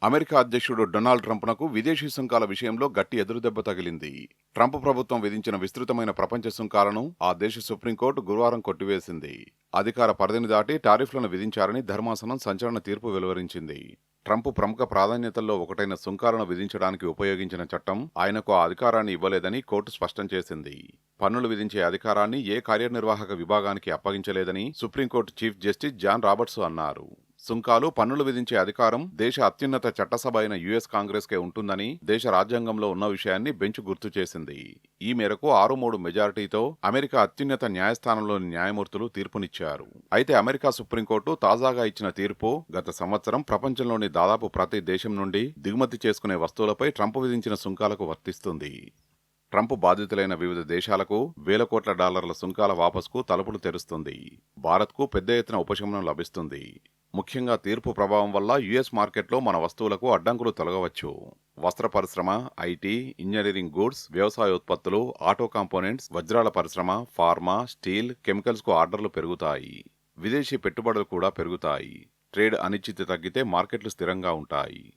America అధ్యక్షుడు Donald ట్రంప్నకు విదేశీ సుంకాల విషయంలో గట్టి ఎదురుదెబ్బ తగిలింది. ట్రంప్ ప్రభుత్వం విధించిన విస్తృతమైన ప్రపంచ సుంకాలను ఆ దేశ సుప్రీంకోర్టు గురువారం కొట్టివేసింది. అధికార పరిధిని దాటి టారిఫ్లను విధించారని ధర్మాసనం సంచలన తీర్పు వెలువరించింది. ట్రంప్ ప్రముఖ ప్రాధాన్యతల్లో ఒకటైన సుంకాలను విధించడానికి ఉపయోగించిన చట్టం ఆయనకు ఆ అధికారాన్ని ఇవ్వలేదని కోర్టు స్పష్టం చేసింది. పన్నులు విధించే అధికారాన్ని ఏ కార్యనిర్వాహక విభాగానికి అప్పగించలేదని Supreme Court chief justice John Roberts అన్నారు. సుంకాలు, పన్నులు విధించే అధికారం దేశ అత్యున్నత చట్టసభ అయిన యుఎస్ కాంగ్రెస్కే ఉంటుందని దేశ రాజ్యాంగంలో ఉన్న విషయాన్ని బెంచ్ గుర్తు చేసింది. ఈ మేరకు 6-3 మెజారిటీతో అమెరికా అత్యున్నత న్యాయస్థానంలోని న్యాయమూర్తులు తీర్పునిచ్చారు. అయితే అమెరికా సుప్రీంకోర్టు తాజాగా ఇచ్చిన తీర్పు గత సంవత్సరం ప్రపంచంలోని దాదాపు ప్రతి దేశం నుండి దిగుమతి చేసుకునే వస్తువులపై ట్రంప్ విధించిన సుంకాలకు వర్తిస్తుంది. ట్రంప్ బాధితులైన వివిధ దేశాలకు $1,000 కోట్ల సుంకాల వాపసుకు తలుపులు తెరుస్తుంది. భారత్కు పెద్ద ఎత్తున ఉపశమనం లభిస్తుంది. ముఖ్యంగా తీర్పు ప్రభావం వల్ల యుఎస్ మార్కెట్లో మన వస్తువులకు అడ్డంకులు తొలగవచ్చు. వస్త్ర పరిశ్రమ, ఐటీ, ఇంజనీరింగ్ గూడ్స్, వ్యవసాయ ఉత్పత్తులు, ఆటో కాంపోనెంట్స్, వజ్రాల పరిశ్రమ, ఫార్మా, స్టీల్, కెమికల్స్కు ఆర్డర్లు పెరుగుతాయి. విదేశీ పెట్టుబడులు కూడా పెరుగుతాయి. ట్రేడ్ అనిశ్చితి తగ్గితే మార్కెట్లు స్థిరంగా ఉంటాయి.